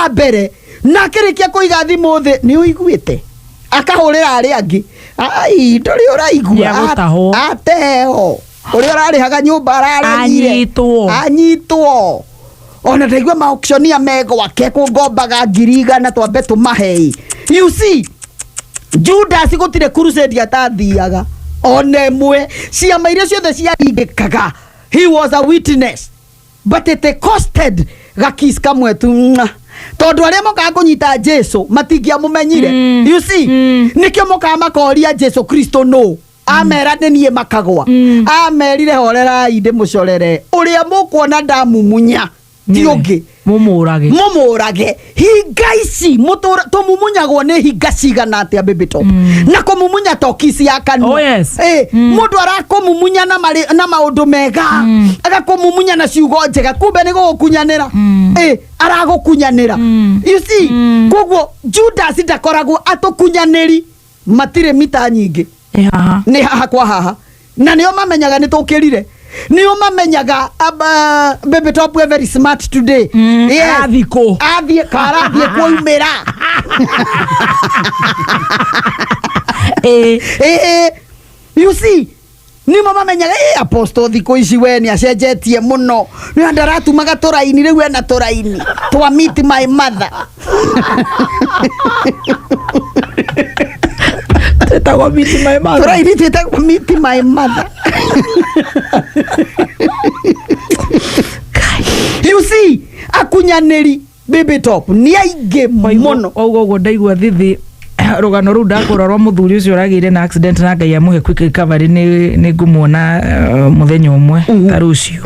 wa mbere na kirikia kuiga thimu thi ni uiguite akahurira ari angi ai nduri uraigua ateo uri urarihaga nyumba araragire anyitwo ona ndaigua ma auctioneer mego wake kungombaga 100,000 twambe tumahei. You see Judas gutire crusade atathiaga one mwe ciama iria ciothe ciaringikaga. He was a witness but it costed gakis kamwe tu tondu aria moka kunyita Jesu matingia mumenyire. You see nikio moka makoria Jesu Kristo no amera nie makagwa amerire horera inde mucorere uria mukuona ndamumunya tioge mumurage hingaici mutura tumumunyagwo ni hingacigana atia baby top na kumumunya tokisi ya kanu mundu arakumumunya na maundu mega agakumumunya na ciugo njega kumbe ni gukunyanira aragukunyanira. You see kogwo Judas ndakoragwo atukunyaniri matire mita nyingi ni haha kwa haha na nio mamenyaga ni tukirire nio mamenyaga baby top we very smart today. Athiko athie karathie kuumira you see ni mama menyaga apostle thiko ici we ni acenjetie muno ni andaratumaga turaini riu ena turaini twa meet my mother Tetago meet my mother. Turaini tetago meet my mother. You see akunyaneri baby top ni aige muno ogo ndaigua thithi rugano ru ndakororwa muthuri ucio uragire na accident na ngai amuhe quick recovery ni ngumuona muthenya umwe tarucio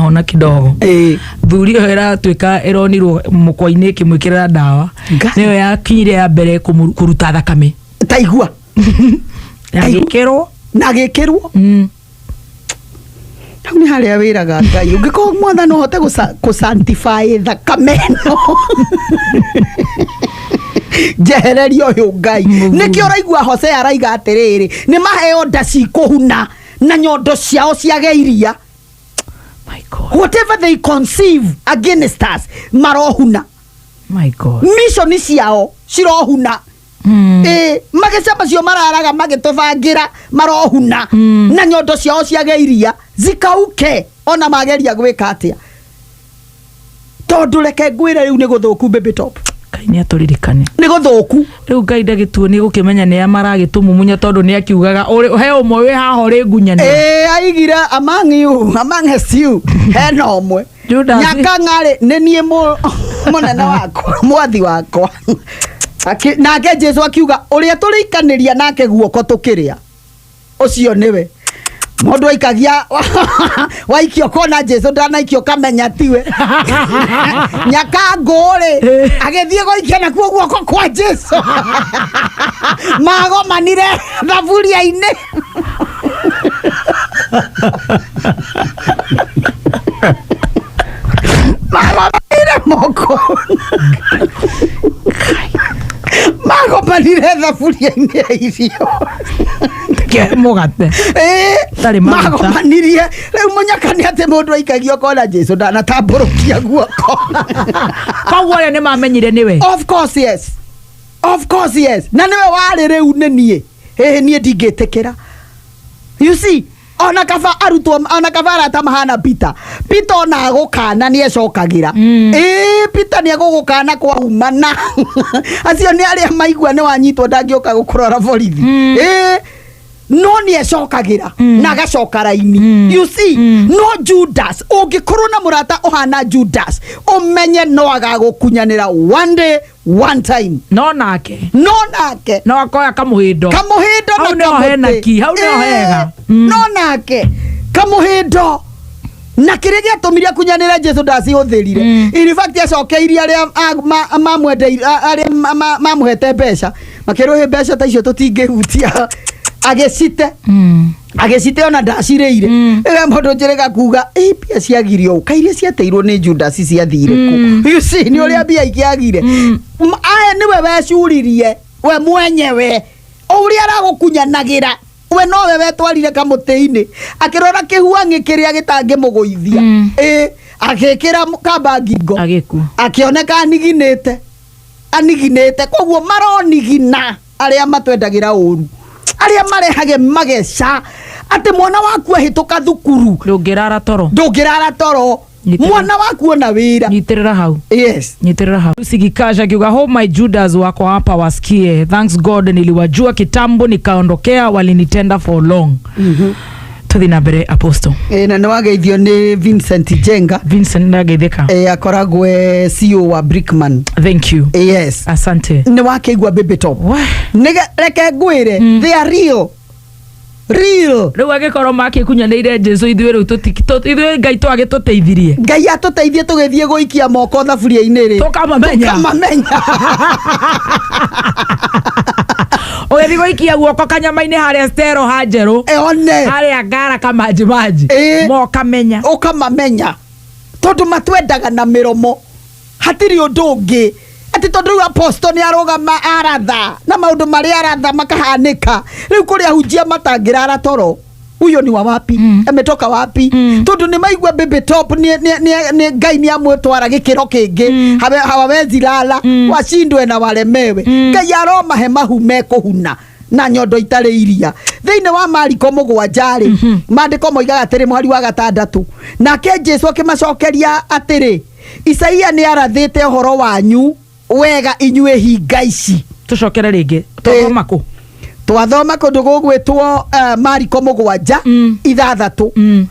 hona kidogo thuri era twika eronirwo mukwaine kimwikira ndawa niyo yakinyire ya mbere kuruta thakame taigua nagikirwo ni haria wiraga ngai ungiko mwana no hote ku sanctify thakame no jehererio yo ngai nikio raigua Hosea araiga atiriri ni maheo ndaci kuhuna na nyondo ciao ciageiria. My God, whatever they conceive against us marohuna. My God, mission ciao cirohuna magecamba cio mararaga magitubangira marohuna na nyondo ciao ciageiria zikauke ona mageria gwika atia tondu reke ngwire riu ni guthuku baby top kaini aturirikane ni guthuku riu ngai ndagituo ni gukimenya ni amaragitumunya tondu ni akiugaga he umwe wi haho ri ngunyani aigira among you he omwe nyaka ngare ni nie munene wako mwathi wako nake Jesu akiuga uria turikaniria nake guoko tukiria ucio niwe mundu aikagia waikio kona Jesu ndanaikio kamenya tiwe nyaka ngore agethie goikia na kuo guoko kwa Jesu mago manire thaburia ine mago manire moko mago manire thaburia ine irio ke mugate tari mago manirie riu munyakani ate mundu aikagio kona Jesu ndana tamburukia guoko kogwo ni mamenyire niwe. Of course yes na niwe wari riu ni nie nie ndingitikira. You see ona kaba arutwo ona kaba arata mahana Peter ona agukana ni ecokagira Peter ni agugukana kwa humana acio ni aria maigua ni wanyitwo ndangioka gukurora borithi no ni ecokagira na gacoka raini. You see no Judas ungikorwo na murata ohana Judas umenye no agagukunyanira one day one time no nake no akoya kamuhindo hau no hena ki hau no hega no nake kamuhindo na kire giatumiria kunyanira Jesu ndasi uthirire in fact acokeirie aria mamwende aria mamuhete mbeca makiruhe mbeca ta icio tutingihutia agesite ona ndaciriire mundu njirega kuga pia ciagirio kairia ciateirwo ni Judas ciathire ku. You see ni uria bia ikiagire aya niwe wecuririe we mwenyewe uria aragukunyanagira we nowe wetwarire kamutini akirora kihuangi kiria gitange muguithia agekira kamba ngingo agikua akioneka aniginete koguo maronigina aria matwendagira uru aria marehage mageca ati mwana waku ahituka thukuru ndungirara toro mwana waku ona wira nyitirira hau yes nyitirira hau Sigikasha kiuga ho my Judas wako hapa wasikie thanks God niliwajua kitambo nikaondokea walinitenda for long tuthi na mbere Apostle na nwageithio ni Vincent Jenga nageithika akoragwe CEO wa Brickman thank you yes asante ni wakeigwa baby top reke ngwire they are real riu agikoro makikunyanire Jesu ithuĩ riu ithuĩ Ngai twagĩtũteithirie Ngai atũteithie tũgĩthiĩ gũikia moko thaburia-inĩ ri tukamamenya ũgĩthiĩ gũikia guoko kanyama-inĩ harĩa stero hanjerũ harĩa ngara kamanjimanji mokamenya ũkamamenya tondũ matwendaga na mĩromo hatirĩ ũndũ ũngĩ ati tondu Apostle ni arugama aratha na maundu mari aratha makahanika riu kuri ahunjia matangirara toro huyo ni wa wapi ametoka wapi tondu ni maigwa baby top ni Ngai ni amwetwara gikiro kingi hawawezi lala washindwe na walemewe Ngai aroma he mahume kuhuna na nyondo itari iria thiini wa Mariko 7 mandiko moigaga atiri mwari wa 6 nake Jesu akimacokeria atiri Isaia ni arathite uhoro wanyu wega inyue hinga ici tucokere ringi tuthoma ku twathoma kundu gugwitwo Mariko 7:6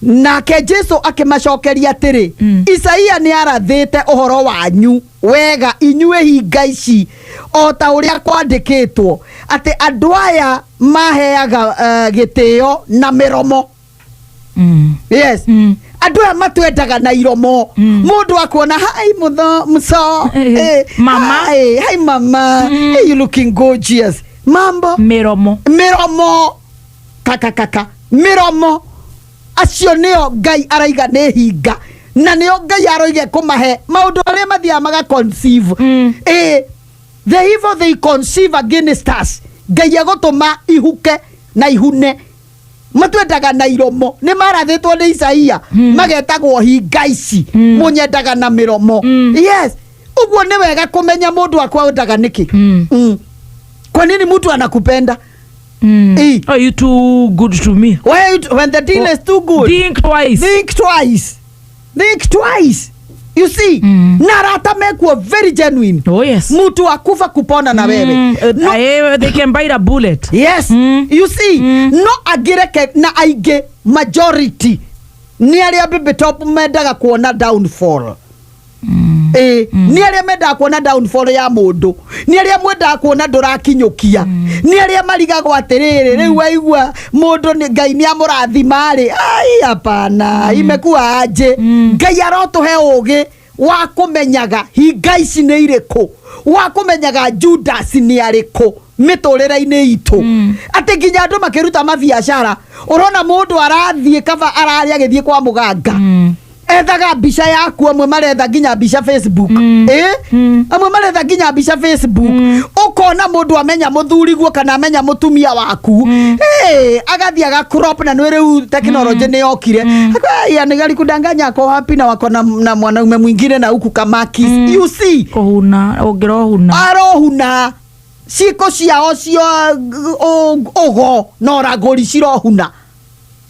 nake Jesu akimacokeria atiri Isaia ni arathite uhoro wanyu wega inyue hinga ici o ta uria kwandikitwo ati andu aya maheaga gitio na miromo yes andu aya matwendaga na iromo mundu akuona hai muso mama hi mama hey, you looking gorgeous mambo miromo kaka miromo acio nio Ngai araiga ne hinga na nio Ngai aroige kumahe maundu aria mathia maga conceive the evil they conceive against us Ngai agotuma ihuke na ihune matwendaga na iromo ni marathitwo ni Isaia magetagwo hinga ici munyendaga na miromo yes uguo ni wega kumenya mundu akwa undaga niki kwa nini mtu anakupenda are you too good to me when the deal is too good think twice you see narata mekuwa very genuine oh yes mtu akufa kupona na wewe they can bite a bullet yes you see no agireke na aige majority ni aria baby top mendaga kuona downfall ni aria mendaga kuona downfall ya mundu ni aria mwendaga kuona ndurakinyukia ni aria marigagwo atiriri riu waigua mundu ni Ngai ni amurathima ri ai hapana imekuwa aje Ngai arotuhe ugi wa kumenyaga hinga ici ni iriku wa kumenyaga Judas ni ariku miturire-ini itu ati nginya andu makiruta mabiacara urona mundu arathie kaba araria agithie kwa muganga ethaga mbica yaku amwe maretha nginya mbica Facebook amwe maretha nginya mbica Facebook ukona mundu amenya muthuriguo kana amenya mutumia waku agathia ga crop na nwe riu technology ni yokire ya ni gari kudanganya ko happy na wako na mwanaume mwingine na huku kamakis you see kuhuna ongerohuna arohuna ciko ciao cio ogo no ragori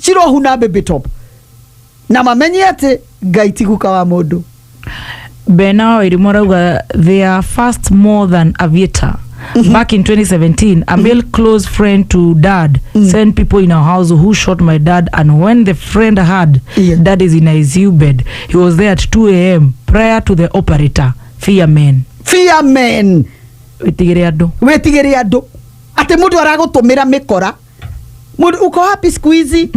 cirohuna baby top na mamenye ati Ngai tiguka wa mundu Bena Wairimu arauga they are fast more than Aviator. Back in 2017 a male close friend to dad sent people in our house who shot my dad, and when the friend heard dad is in a ICU bed, he was there at 2 a.m. prior to the operator. Fear men wetigire andu ati mundu aragutumira mikora mundu uko happy squeezy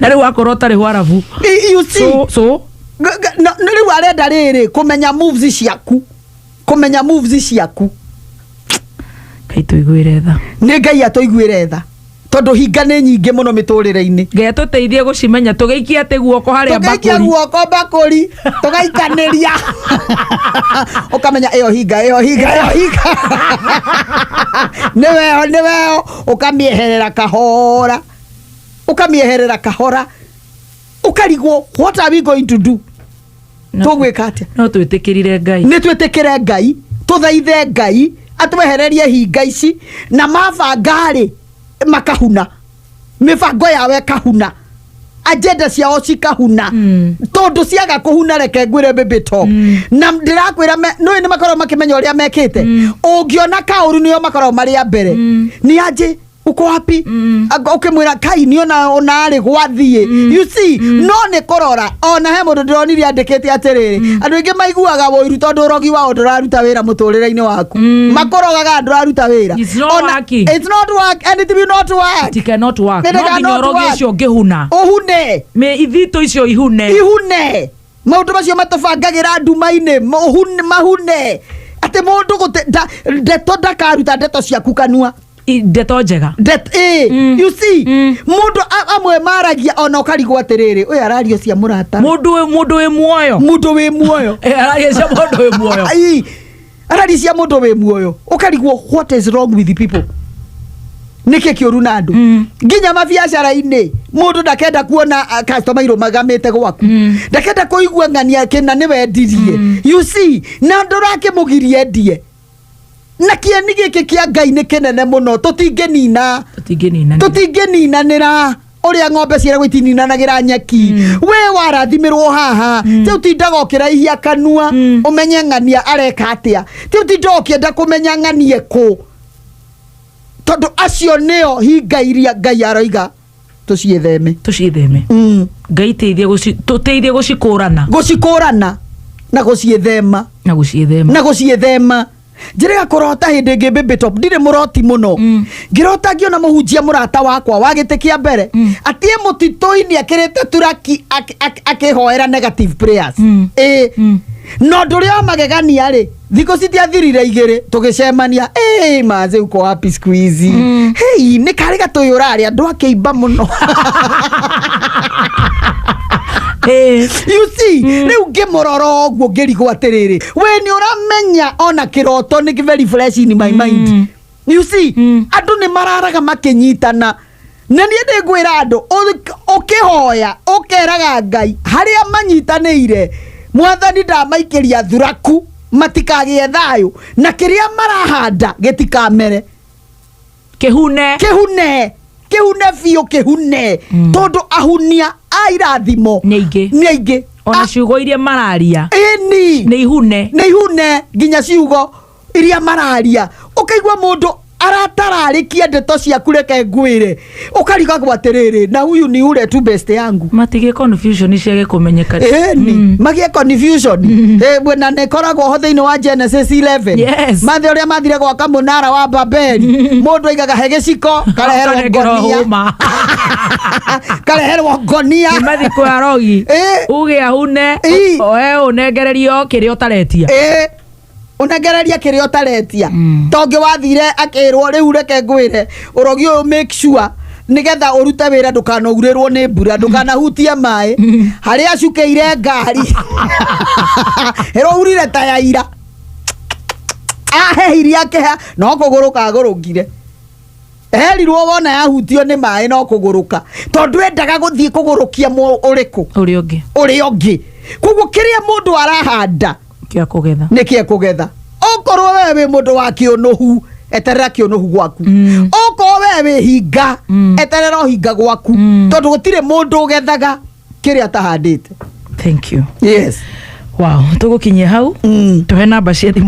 na riu akorwo tari hwarabu you see so no riu arenda riri kumenya moves ciaku Ngai tuiguire tha ni Ngai atuiguire tha tondu hinga ni nyingi muno miturire-ini Ngai atuteithie gucimenya tugaikia ate guoko haria bakuri tugaikaniria ukamenya iyo hinga niweo ukamieherera kahora ukarigwo what are we going to do tugwika atia no twitikirire Ngai ni twitikire Ngai tuthaithe Ngai atwehererie hinga ici na mabangari makahuna mibango yawe kahuna agenda ciao cikahuna tondu ciaga kuhuna reke ngwire baby top na ndirakwira no ni makoro makimenya uria mekite ungiona kauru niyo makoro mari ya mbere ni aje uko wapi ukimwira Kai ni ona ari gwathie you see no ni korora ona he mundu ndironire andikite atiriri andu ingi maiguaga woiru tondu rogi wao nduraruta wira muturire-ini waku makorogaga nduraruta wira it's not work and it will not work it cannot work no rogi icio ngihuna uhune me ithito icio ihune maundu macio matabangagira nduma-ini mahune ati mundu ndeto ndakaruta ndeto ciaku kanua ndeto njega you see mundu amwe maragia ona ukarigwo atiriri uyu arario cia murata mundu wi muoyo araria cia mundu wi muoyo araria cia mundu wi muoyo ukarigwo what is wrong with the people niki kiuru na andu nginya mabiacara-ini mundu ndakenda kuona customer irumagamite gwaku ndakenda kuigua ng'ania kina ni wendirie you see na ndurakimugirie endie na kieni giki kia Ngai ni kinene muno tutingenina nira uria ng'ombe ciera gwitininanagira nyeki we warathimirwo haha tiu tindaga ukiraihia kanua umenye ng'ania areka atia tiu tindaga ukienda kumenya ng'anie ku tondu acio nio hinga iria Ngai aroiga tucietheme Ngai teithie gucikurana na guciethema njirega kurota hindi ngi baby top ndire muroti muno ngirota ngiona muhunjia murata wakwa wagite kia mbere atie mutito-ini akirite turaki akihoera negative prayers no nduria magegania ri thiko citiathirire igiri tugicemania maze uko wapi siku hizi hey ni kari gatuyurari andu akiimba muno you see riu ngimurora uguo ngirigwo atiriri we ni uramenya ona kiroto ni very fresh in my mind you see andu ni mararaga makinyitana na ni ndi ngwira andu ukihoya ukeraga Ngai haria manyitaniire mwathani ndamaikiria thuraku matikagie thayo na kiria marahanda gitikamere kihune biu kihune tondu ahunia airathimo ni aingi ona ciugo iria mararia ni ihune nginya ciugo iria mararia ukaigua mundu aratararikia ndeto ciaku reke ngwire ukariga gwatiriri na huyu ni ule tu best yangu matige confusion ciage kumenyeka magie confusion bwana nekoragwo ho thiini wa Genesis 11 mathe uria mathire gwaka munara wa Babeli mundu aigaga hegeciko kareherwo ngonia mathi kwa rogi uge ahune oe unengererio kiria utaretia unagereria kiria utaretia tonge wathire akirwo riu reke ngwire urogi uyu make sure nigetha urute wira ndukanogurirwo ni mbura ndukanahutie mai haria acukeire ngari hero urire ta ya ira ahehiri akeha no kuguruka agurukire eherirwo wona yahutio ni mai no kuguruka tondu endaga guthie kugurukia uriku uri ungi kugu kiria mundu arahanda nikia kugetha okorwo wewe mundu wa kionohu eterera kionohu gwaku okorwo wewe hinga eterera hinga gwaku tondu gutire mundu ugethaga kiria tahandite thank you yes wow tugukinyia hau tuhe namba cia thimu